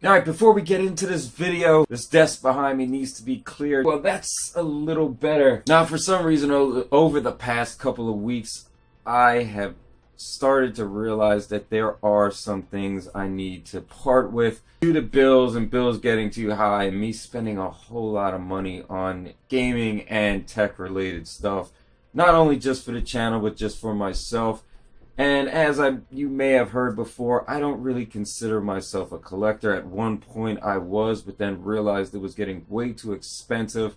Alright, before we get into this video, this desk behind me needs to be cleared. Well, that's a little better. Now, for some reason, over the past couple of weeks, I have started to realize that there are some things I need to part with due to bills and bills getting too high and me spending a whole lot of money on gaming and tech related stuff. Not only just for the channel, but just for myself. And as you may have heard before, I don't really consider myself a collector. At one point I was, but then realized it was getting way too expensive.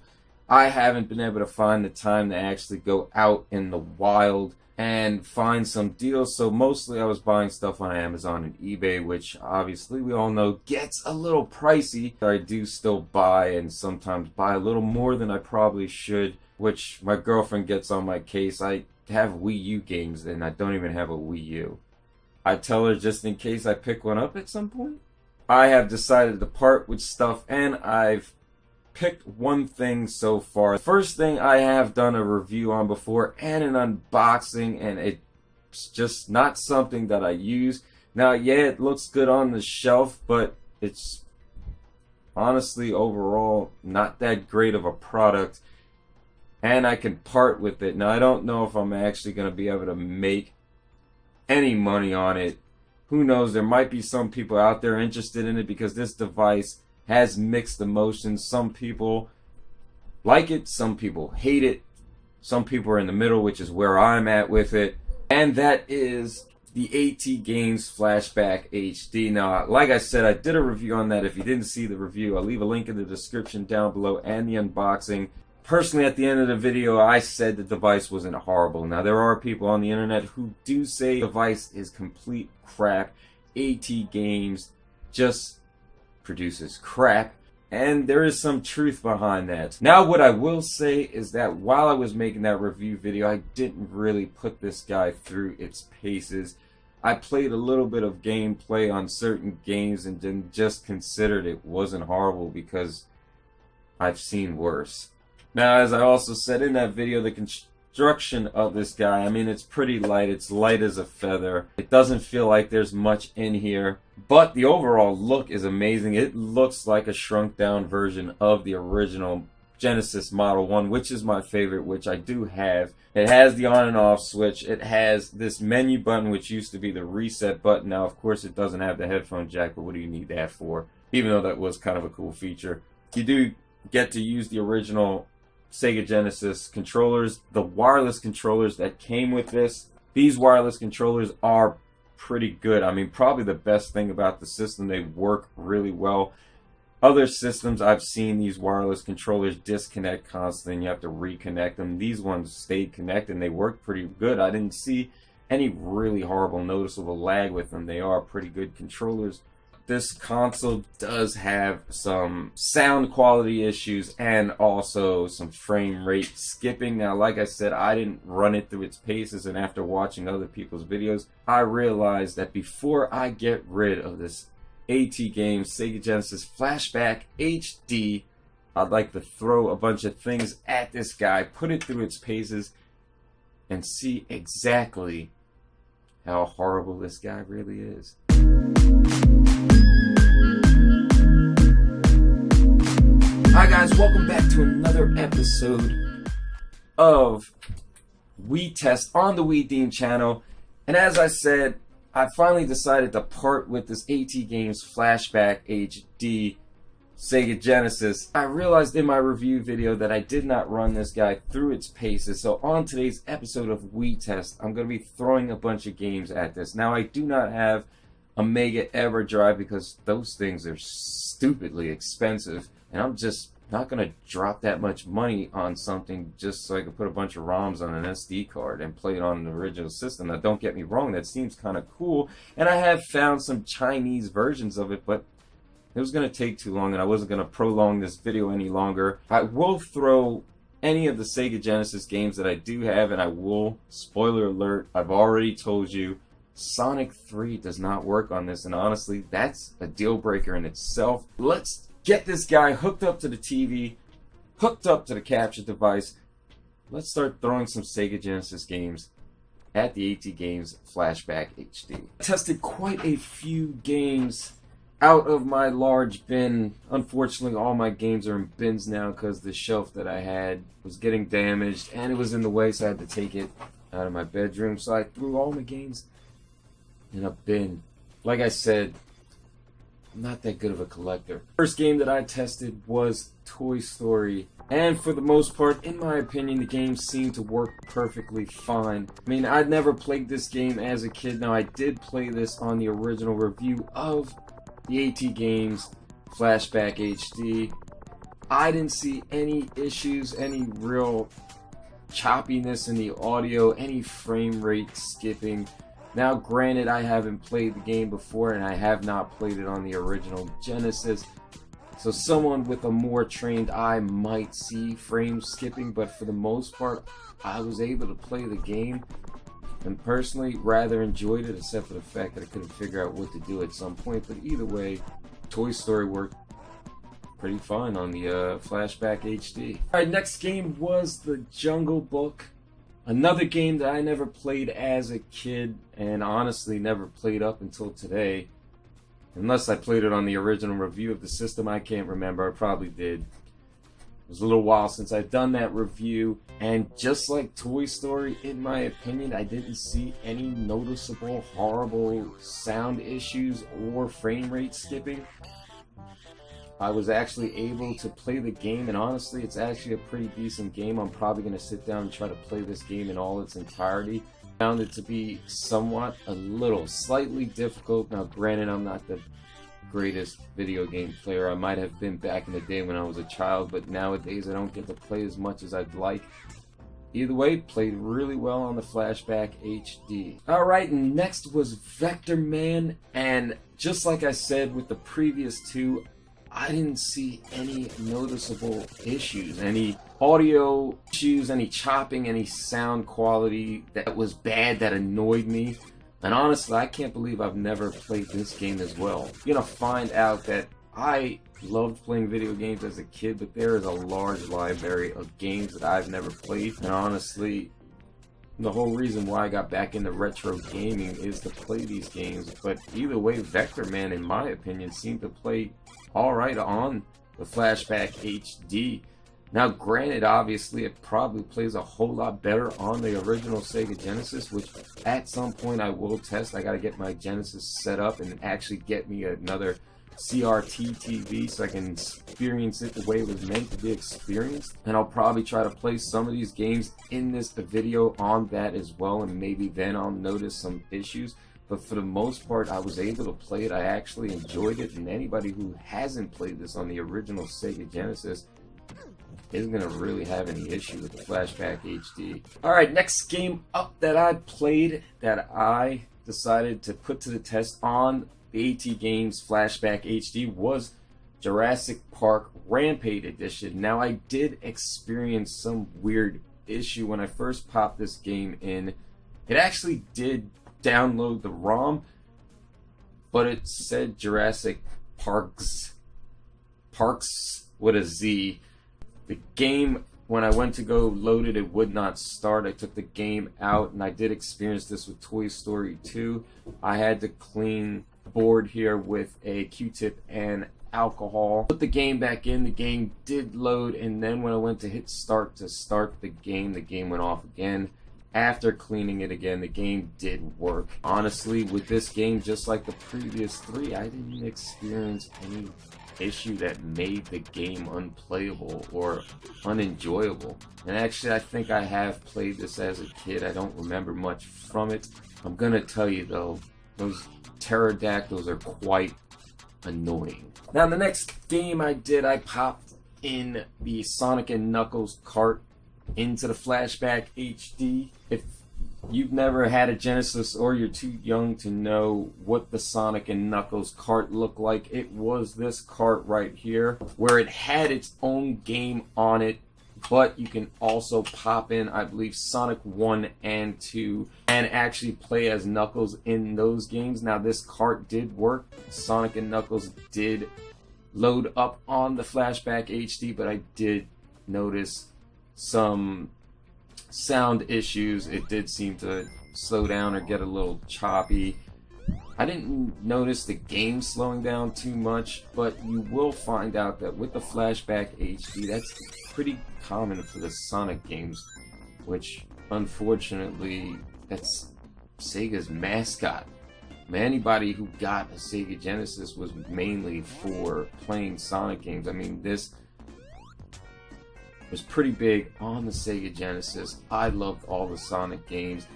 I haven't been able to find the time to actually go out in the wild and find some deals. So mostly I was buying stuff on Amazon and eBay, which obviously we all know gets a little pricey. I do still buy and sometimes buy a little more than I probably should, which my girlfriend gets on my case. I have Wii U games and I don't even have a Wii U. I tell her just in case I pick one up at some point. I have decided to part with stuff and I've picked one thing so far. First thing I have done a review on before and an unboxing, and it's just not something that I use. Now, yeah, it looks good on the shelf, but it's honestly overall not that great of a product. And I can part with it. Now, I don't know if I'm actually going to be able to make any money on it. Who knows? There might be some people out there interested in it because this device has mixed emotions. Some people like it, some people hate it, some people are in the middle, which is where I'm at with it. And that is the atGames Flashback HD. Now, like I said, I did a review on that. If you didn't see the review, I'll leave a link in the description down below and the unboxing. Personally, at the end of the video, I said the device wasn't horrible. Now, there are people on the internet who do say the device is complete crap. atGames just produces crap, and there is some truth behind that. Now, what I will say is that while I was making that review video, I didn't really put this guy through its paces. I played a little bit of gameplay on certain games and then just considered it wasn't horrible because I've seen worse. Now, as I also said in that video, the construction of this guy, I mean, it's pretty light. It's light as a feather. It doesn't feel like there's much in here, but the overall look is amazing. It looks like a shrunk down version of the original Genesis Model 1, which is my favorite, which I do have. It has the on and off switch. It has this menu button, which used to be the reset button. Now, of course, it doesn't have the headphone jack, but what do you need that for? Even though that was kind of a cool feature. You do get to use the original Sega Genesis controllers, the wireless controllers that came with this. These wireless controllers are pretty good. I mean, probably the best thing about the system, they work really well. Other systems I've seen these wireless controllers disconnect constantly and you have to reconnect them. These ones stayed connected and they work pretty good. I didn't see any really horrible noticeable lag with them. They are pretty good controllers. This console does have some sound quality issues and also some frame rate skipping. Now, like I said, I didn't run it through its paces, and after watching other people's videos, I realized that before I get rid of this atGames Sega Genesis Flashback HD, I'd like to throw a bunch of things at this guy, put it through its paces, and see exactly how horrible this guy really is. Hi guys, welcome back to another episode of Wii Test on the Wii Deem channel. And as I said, I finally decided to part with this atGames Flashback HD Sega Genesis. I realized in my review video that I did not run this guy through its paces. So on today's episode of Wii Test, I'm going to be throwing a bunch of games at this. Now, I do not have a Mega EverDrive because those things are stupidly expensive. And I'm just not going to drop that much money on something just so I can put a bunch of ROMs on an SD card and play it on the original system. Now, don't get me wrong, that seems kind of cool. And I have found some Chinese versions of it, but it was going to take too long and I wasn't going to prolong this video any longer. I will throw any of the Sega Genesis games that I do have, and I will, spoiler alert, I've already told you, Sonic 3 does not work on this, and honestly, that's a deal breaker in itself. Let's get this guy hooked up to the TV, hooked up to the capture device. Let's start throwing some Sega Genesis games at the atGames Flashback HD. I tested quite a few games out of my large bin. Unfortunately, all my games are in bins now because the shelf that I had was getting damaged and it was in the way, so I had to take it out of my bedroom. So I threw all my games in a bin. Like I said, I'm not that good of a collector. First game that I tested was Toy Story, and for the most part, in my opinion, the game seemed to work perfectly fine. I mean, I'd never played this game as a kid. Now, I did play this on the original review of the atGames Flashback HD. I didn't see any issues, any real choppiness in the audio, any frame rate skipping. Now, granted, I haven't played the game before and I have not played it on the original Genesis, so someone with a more trained eye might see frame skipping, but for the most part, I was able to play the game and personally rather enjoyed it, except for the fact that I couldn't figure out what to do at some point. But either way, Toy Story worked pretty fine on the Flashback HD. Alright, next game was The Jungle Book. Another game that I never played as a kid, and honestly never played up until today. Unless I played it on the original review of the system, I can't remember. I probably did. It was a little while since I've done that review, and just like Toy Story, in my opinion, I didn't see any noticeable, horrible sound issues or frame rate skipping. I was actually able to play the game, and honestly, it's actually a pretty decent game. I'm probably going to sit down and try to play this game in all its entirety. Found it to be somewhat, slightly difficult. Now, granted, I'm not the greatest video game player. I might have been back in the day when I was a child, but nowadays I don't get to play as much as I'd like. Either way, played really well on the Flashback HD. Alright, next was Vector Man, and just like I said with the previous two, I didn't see any noticeable issues, any audio issues, any chopping, any sound quality that was bad, that annoyed me. And honestly, I can't believe I've never played this game as well. You're gonna find out that I loved playing video games as a kid, but there is a large library of games that I've never played. And honestly, the whole reason why I got back into retro gaming is to play these games. But either way, Vector Man, in my opinion, seemed to play alright on the Flashback HD. Now, granted, obviously, it probably plays a whole lot better on the original Sega Genesis, which at some point I will test. I gotta get my Genesis set up and actually get me another CRT TV so I can experience it the way it was meant to be experienced. And I'll probably try to play some of these games in this video on that as well, and maybe then I'll notice some issues. But for the most part, I was able to play it. I actually enjoyed it, and anybody who hasn't played this on the original Sega Genesis isn't going to really have any issue with the Flashback HD. Alright, next game up that I played that I decided to put to the test on the atGames Flashback HD was Jurassic Park Rampage Edition. Now, I did experience some weird issue when I first popped this game in. It actually did download the ROM, but it said Jurassic Parks with a Z. The game, when I went to go load it, it would not start. I took the game out, and I did experience this with Toy Story 2. I had to clean the board here with a Q-tip and alcohol. Put the game back in, the game did load, and then when I went to hit start to start the game went off again. After cleaning it again, the game did work. Honestly, with this game, just like the previous three, I didn't experience any issue that made the game unplayable or unenjoyable. And actually, I think I have played this as a kid. I don't remember much from it. I'm gonna tell you though, those pterodactyls are quite annoying. Now, the next game I did, I popped in the Sonic and Knuckles cart into the Flashback HD. If you've never had a Genesis or you're too young to know what the Sonic and Knuckles cart looked like, it was this cart right here, where it had its own game on it, but you can also pop in, I believe, Sonic 1 and 2 and actually play as Knuckles in those games. Now, this cart did work. Sonic and Knuckles did load up on the Flashback HD, but I did notice some sound issues. It did seem to slow down or get a little choppy. I didn't notice the game slowing down too much, but you will find out that with the Flashback HD, that's pretty common for the Sonic games, which unfortunately, that's Sega's mascot. Anybody who got a Sega Genesis was mainly for playing Sonic games. I mean, this was pretty big on the Sega Genesis. I loved all the Sonic games.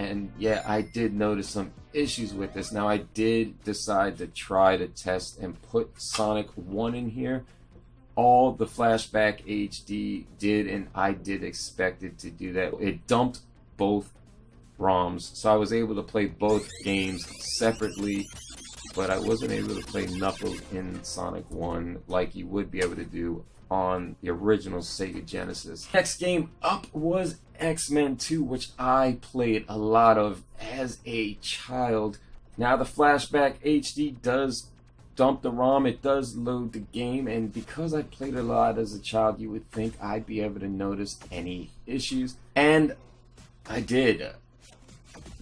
And yeah, I did notice some issues with this. Now, I did decide to try to test and put Sonic 1 in here. All the Flashback HD did, and I did expect it to do that. It dumped both ROMs, so I was able to play both games separately, but I wasn't able to play Knuckles in Sonic 1 like you would be able to do on the original Sega Genesis. Next game up was X-Men 2, which I played a lot of as a child. Now the Flashback HD does dump the ROM, it does load the game, and because I played a lot as a child, you would think I'd be able to notice any issues, and I did.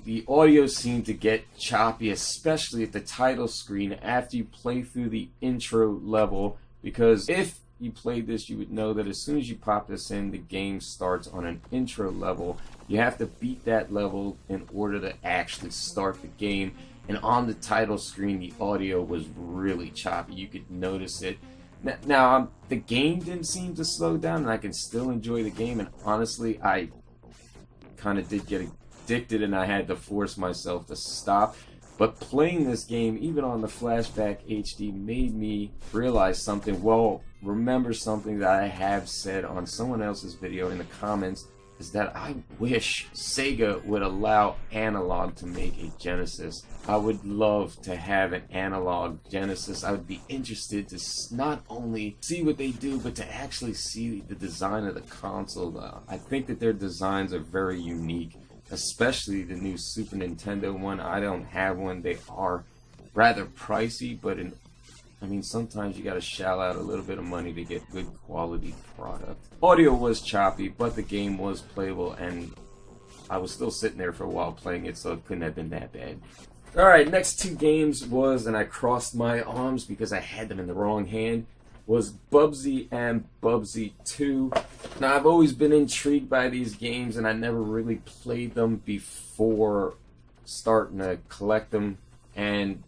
The audio seemed to get choppy, especially at the title screen after you play through the intro level, because if you played this, you would know that as soon as you pop this in, the game starts on an intro level. You have to beat that level in order to actually start the game, and on the title screen, the audio was really choppy. You could notice it. Now, the game didn't seem to slow down, and I can still enjoy the game, and honestly, I kind of did get addicted, and I had to force myself to stop. But playing this game, even on the Flashback HD, made me realize something. Well, remember something that I have said on someone else's video in the comments, is that I wish Sega would allow analog to make a Genesis. I would love to have an analog Genesis. I would be interested to not only see what they do, but to actually see the design of the console. I think that their designs are very unique, especially the new Super Nintendo one. I don't have one. They are rather pricey, but I mean, sometimes you gotta shell out a little bit of money to get good quality product. Audio was choppy, but the game was playable, and I was still sitting there for a while playing it, so it couldn't have been that bad. Alright, next two games was, and I crossed my arms because I had them in the wrong hand, was Bubsy and Bubsy 2. Now, I've always been intrigued by these games, and I never really played them before starting to collect them, and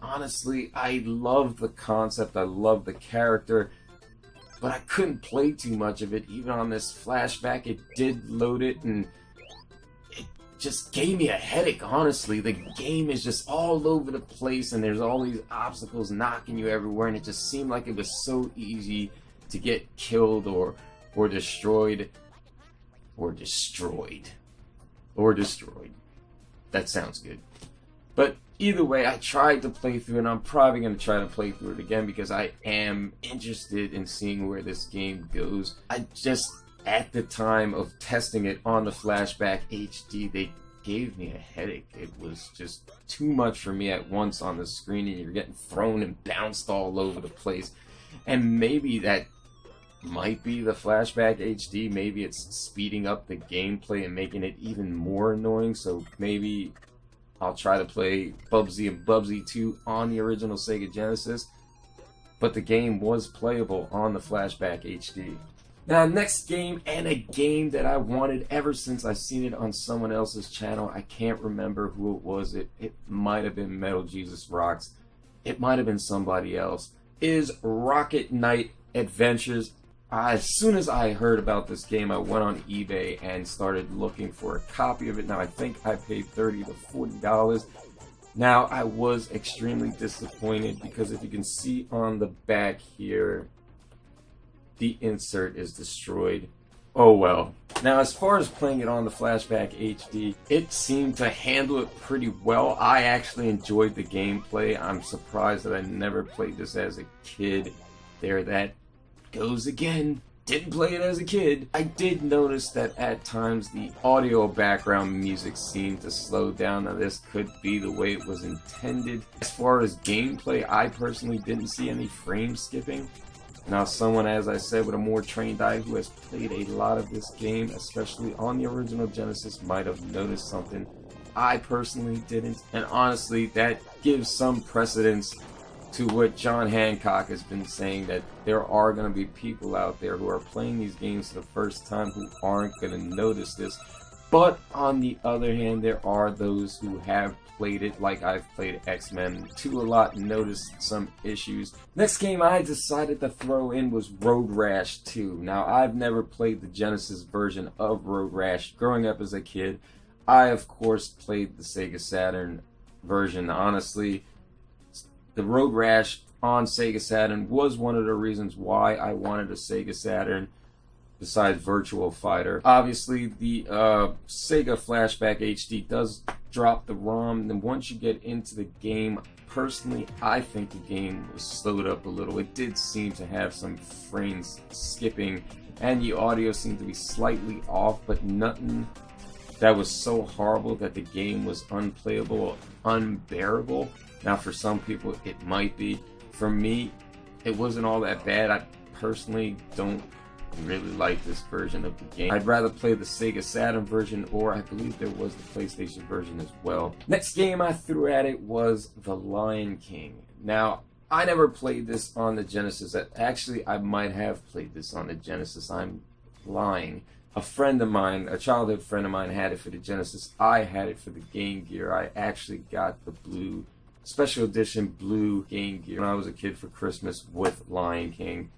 honestly, I love the concept, I love the character, but I couldn't play too much of it. Even on this Flashback, it did load it, and it just gave me a headache, honestly. The game is just all over the place, and there's all these obstacles knocking you everywhere, and it just seemed like it was so easy to get killed or destroyed. That sounds good. But either way, I tried to play through, and I'm probably going to try to play through it again because I am interested in seeing where this game goes. I just, at the time of testing it on the Flashback HD, they gave me a headache. It was just too much for me at once on the screen, and you're getting thrown and bounced all over the place. And maybe that might be the Flashback HD. Maybe it's speeding up the gameplay and making it even more annoying, so maybe I'll try to play Bubsy and Bubsy 2 on the original Sega Genesis, but the game was playable on the Flashback HD. Now, next game, and a game that I wanted ever since I seen it on someone else's channel. I can't remember who it was. It might have been Metal Jesus Rocks. It might have been somebody else. Is Rocket Knight Adventures. As soon as I heard about this game, I went on eBay and started looking for a copy of it. Now, I think I paid $30 to $40. Now, I was extremely disappointed because if you can see on the back here, the insert is destroyed. Oh well. Now, as far as playing it on the Flashback HD, it seemed to handle it pretty well. I actually enjoyed the gameplay. I'm surprised that I never played this as a kid. There, that goes again. Didn't play it as a kid. I did notice that at times the audio background music seemed to slow down. Now, this could be the way it was intended. As far as gameplay, I personally didn't see any frame skipping. Now, someone, as I said, with a more trained eye who has played a lot of this game, especially on the original Genesis, might have noticed something. I personally didn't, and honestly, that gives some precedence to what John Hancock has been saying, that there are going to be people out there who are playing these games for the first time who aren't going to notice this. But on the other hand, there are those who have played it, like I've played X-Men 2 a lot and noticed some issues. Next game I decided to throw in was Road Rash 2. Now, I've never played the Genesis version of Road Rash. Growing up as a kid, I of course played the Sega Saturn version. Honestly, the Road Rash on Sega Saturn was one of the reasons why I wanted a Sega Saturn, besides Virtual Fighter. Obviously, the Sega Flashback HD does drop the ROM, and once you get into the game, personally, I think the game was slowed up a little. It did seem to have some frames skipping, and the audio seemed to be slightly off, but nothing that was so horrible that the game was unplayable or unbearable. Now, for some people, it might be. For me, it wasn't all that bad. I personally don't really like this version of the game. I'd rather play the Sega Saturn version, or I believe there was the PlayStation version as well. Next game I threw at it was The Lion King. Now, I never played this on the Genesis. Actually, I might have played this on the Genesis. I'm lying. A friend of mine, a childhood friend of mine, had it for the Genesis. I had it for the Game Gear. I actually got the blue, special edition blue Game Gear when I was a kid for Christmas with Lion King.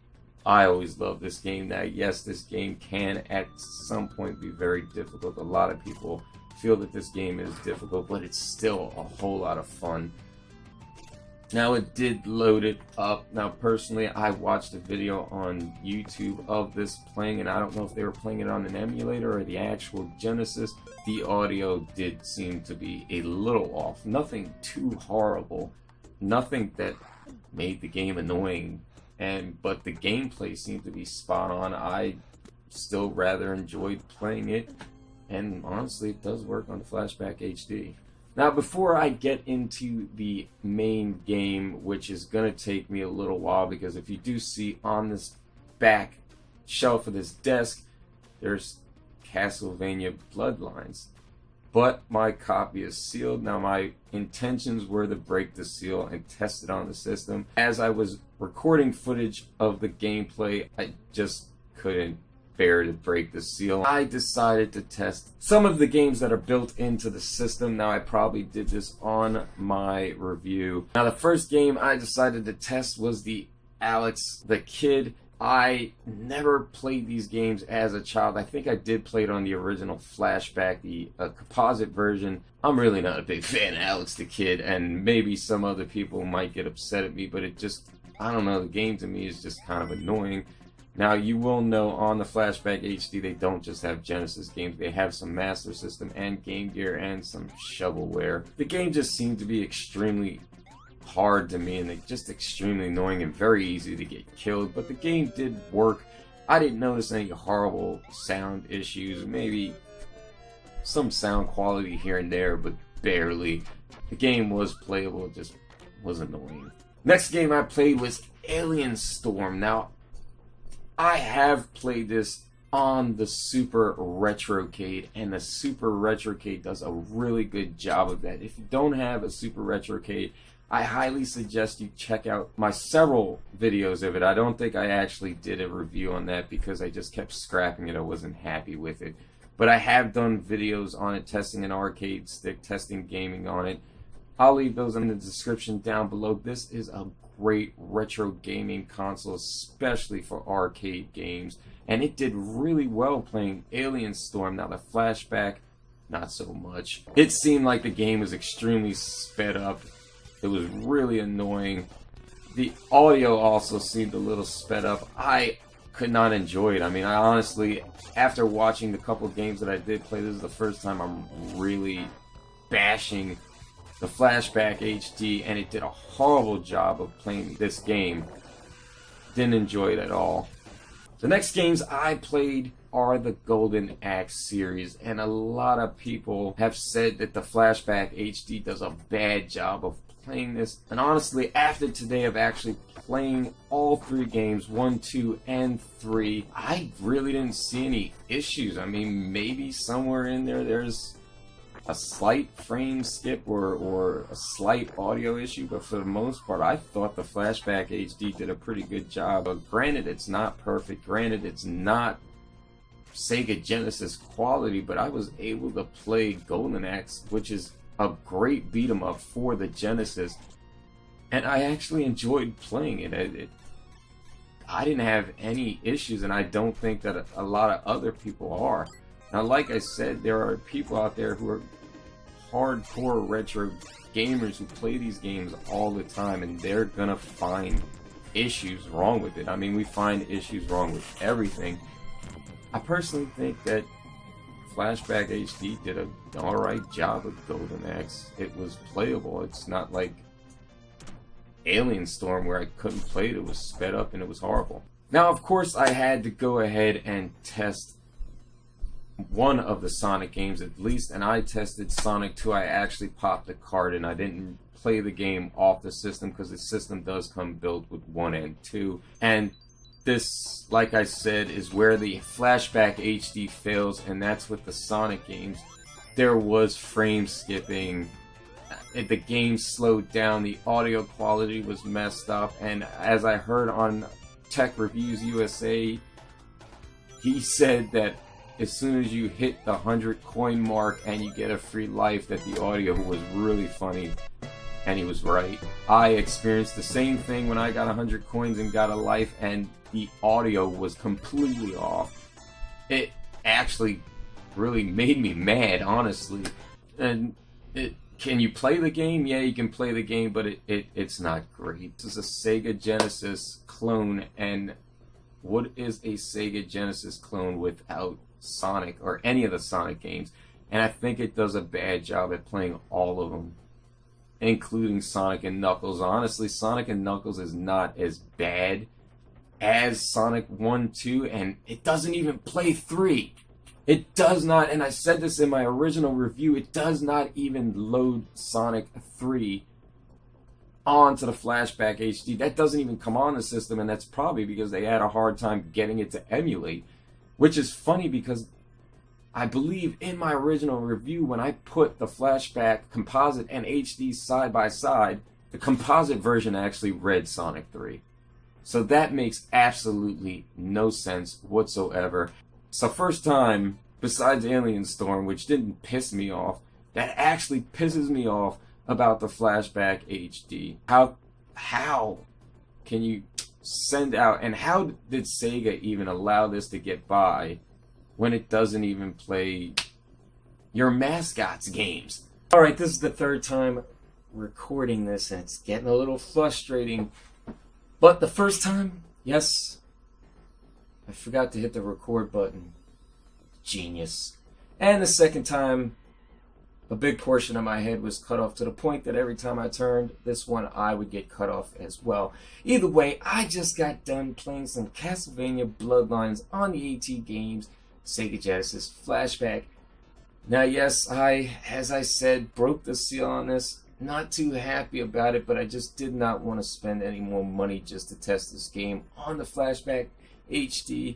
I always loved this game. Now, yes, this game can at some point be very difficult. A lot of people feel that this game is difficult, but it's still a whole lot of fun. Now, it did load it up. Now, personally, I watched a video on YouTube of this playing, and I don't know if they were playing it on an emulator or the actual Genesis. The audio did seem to be a little off. Nothing too horrible. Nothing that made the game annoying. But the gameplay seemed to be spot on. I still rather enjoyed playing it, and honestly, it does work on the Flashback HD. Now, before I get into the main game, which is going to take me a little while, because if you do see on this back shelf of this desk, there's Castlevania Bloodlines. But my copy is sealed. Now, my intentions were to break the seal and test it on the system. As I was recording footage of the gameplay, I just couldn't bear to break the seal. I decided to test some of the games that are built into the system. Now, I probably did this on my review. Now, the first game I decided to test was the Alex the Kid. I never played these games as a child. I think I did play it on the original Flashback, the composite version. I'm really not a big fan of Alex the Kid, and maybe some other people might get upset at me, but it just, I don't know, the game to me is just kind of annoying. Now, you will know on the Flashback HD, they don't just have Genesis games. They have some Master System and Game Gear and some shovelware. The game just seemed to be extremely hard to me, and it's just extremely annoying and very easy to get killed. But the game did work. I didn't notice any horrible sound issues. Maybe some sound quality here and there, but barely. The game was playable, it just was annoying. Next game I played was Alien Storm. Now, I have played this on the Super Retrocade, and the Super Retrocade does a really good job of that. If you don't have a Super Retrocade, I highly suggest you check out my several videos of it. I don't think I actually did a review on that because I just kept scrapping it. I wasn't happy with it. But I have done videos on it, testing an arcade stick, testing gaming on it. I'll leave those in the description down below. This is a great retro gaming console, especially for arcade games. And it did really well playing Alien Storm. Now, the Flashback, not so much. It seemed like the game was extremely sped up. It was really annoying. The audio also seemed a little sped up. I could not enjoy it. I mean, I honestly, after watching the couple games that I did play, this is the first time I'm really bashing the Flashback HD, and it did a horrible job of playing this game. Didn't enjoy it at all. The next games I played are the Golden Axe series, and a lot of people have said that the Flashback HD does a bad job of playing this. And honestly, after today of actually playing all three games, 1, 2, and 3, I really didn't see any issues. I mean, maybe somewhere in there there's a slight frame skip or a slight audio issue, but for the most part, I thought the Flashback HD did a pretty good job. But granted, it's not perfect. Granted, it's not Sega Genesis quality, but I was able to play Golden Axe, which is a great beat 'em up for the Genesis, and I actually enjoyed playing it. I didn't have any issues, and I don't think that a lot of other people are. Now, like I said, there are people out there who are hardcore retro gamers who play these games all the time, and they're gonna find issues wrong with it. I mean, we find issues wrong with everything. I personally think that Flashback HD did an alright job with Golden Axe. It was playable. It's not like Alien Storm where I couldn't play it. It was sped up and it was horrible. Now, of course, I had to go ahead and test one of the Sonic games at least, and I tested Sonic 2. I actually popped the card and I didn't play the game off the system because the system does come built with 1 and 2. And this, like I said, is where the Flashback HD fails, and that's with the Sonic games. There was frame skipping, the game slowed down, the audio quality was messed up, and as I heard on Tech Reviews USA, he said that as soon as you hit the 100 coin mark and you get a free life, that the audio was really funny. And he was right. I experienced the same thing when I got 100 coins and got a life, and the audio was completely off. It actually really made me mad, honestly. And can you play the game? Yeah, you can play the game, but it's not great. This is a Sega Genesis clone, and what is a Sega Genesis clone without Sonic or any of the Sonic games? And I think it does a bad job at playing all of them, including Sonic and Knuckles. Honestly, Sonic and Knuckles is not as bad as Sonic 1, 2, and it doesn't even play 3. It does not, and I said this in my original review, it does not even load Sonic 3 onto the Flashback HD. That doesn't even come on the system, and that's probably because they had a hard time getting it to emulate. Which is funny because I believe in my original review, when I put the Flashback Composite and HD side by side, the composite version actually read Sonic 3. So that makes absolutely no sense whatsoever. It's the first time, besides Alien Storm, which didn't piss me off, that actually pisses me off about the Flashback HD. How can you send out, and how did Sega even allow this to get by when it doesn't even play your mascots games? Alright, this is the third time recording this, and it's getting a little frustrating. But the first time, yes, I forgot to hit the record button. Genius. And the second time, a big portion of my head was cut off to the point that every time I turned, this one eye would get cut off as well. Either way, I just got done playing some Castlevania Bloodlines on the atGames Sega Genesis Flashback. Now, yes, as I said, broke the seal on this. Not too happy about it, but I just did not want to spend any more money just to test this game on the Flashback HD.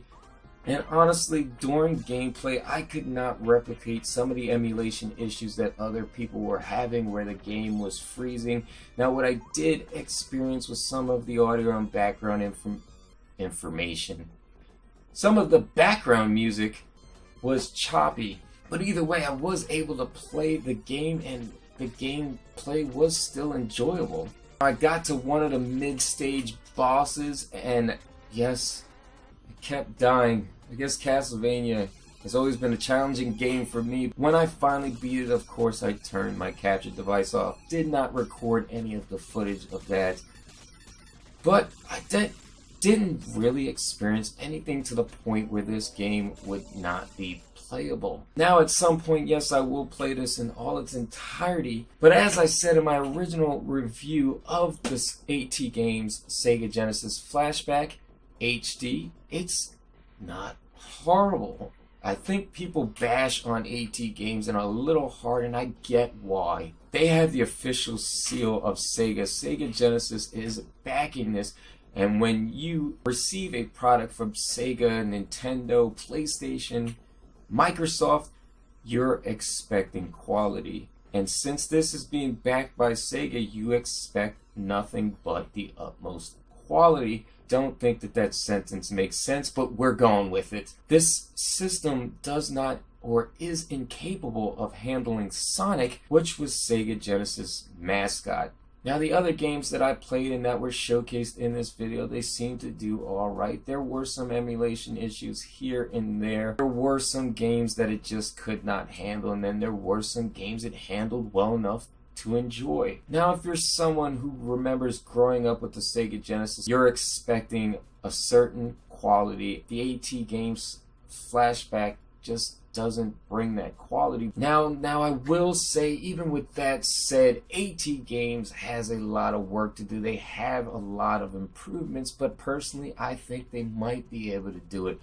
And honestly, during gameplay, I could not replicate some of the emulation issues that other people were having where the game was freezing. Now, what I did experience was some of the audio and background information. Some of the background music was choppy, but either way, I was able to play the game, and the gameplay was still enjoyable. I got to one of the mid-stage bosses, and yes, I kept dying. I guess Castlevania has always been a challenging game for me. When I finally beat it, of course, I turned my capture device off. Did not record any of the footage of that. But I didn't really experience anything to the point where this game would not be playable. Now, at some point, yes, I will play this in all its entirety. But as I said in my original review of this atGames Sega Genesis Flashback HD, it's not horrible. I think people bash on atGames and are a little hard, and I get why. They have the official seal of Sega. Sega Genesis is backing this, and when you receive a product from Sega, Nintendo, PlayStation, Microsoft, you're expecting quality. And since this is being backed by Sega, you expect nothing but the utmost quality. Don't think that that sentence makes sense, but we're going with it. This system does not or is incapable of handling Sonic, which was Sega Genesis mascot. Now, the other games that I played and that were showcased in this video, they seem to do alright. There were some emulation issues here and there. There were some games that it just could not handle, and then there were some games it handled well enough to enjoy. Now, if you're someone who remembers growing up with the Sega Genesis, you're expecting a certain quality. The atGames Flashback just doesn't bring that quality. Now I will say, even with that said, atGames has a lot of work to do. They have a lot of improvements, but personally, I think they might be able to do it.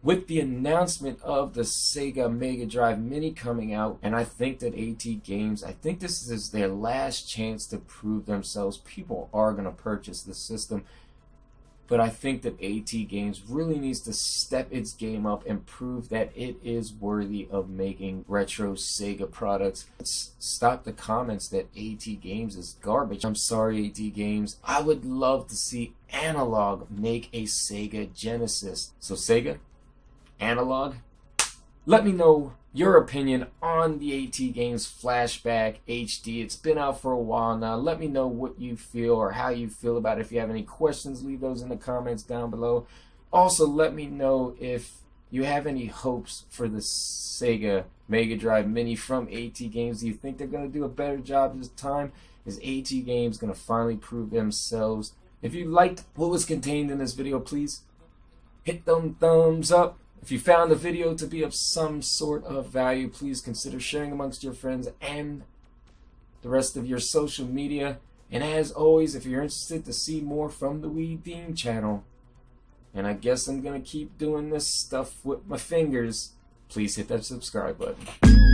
With the announcement of the Sega Mega Drive Mini coming out, and I think that atGames, I think this is their last chance to prove themselves. People are going to purchase the system, but I think that atGames really needs to step its game up and prove that it is worthy of making retro Sega products. Let's stop the comments that atGames is garbage. I'm sorry, atGames. I would love to see Analog make a Sega Genesis. So Sega, Analog, let me know your opinion on the atGames Flashback HD. It's been out for a while now. Let me know what you feel or how you feel about it. If you have any questions, leave those in the comments down below. Also, let me know if you have any hopes for the Sega Mega Drive Mini from atGames. Do you think they're going to do a better job this time? Is atGames going to finally prove themselves? If you liked what was contained in this video, please hit them thumbs up. If you found the video to be of some sort of value, please consider sharing amongst your friends and the rest of your social media. And as always, if you're interested to see more from the Deem channel, and I guess I'm going to keep doing this stuff with my fingers, please hit that subscribe button.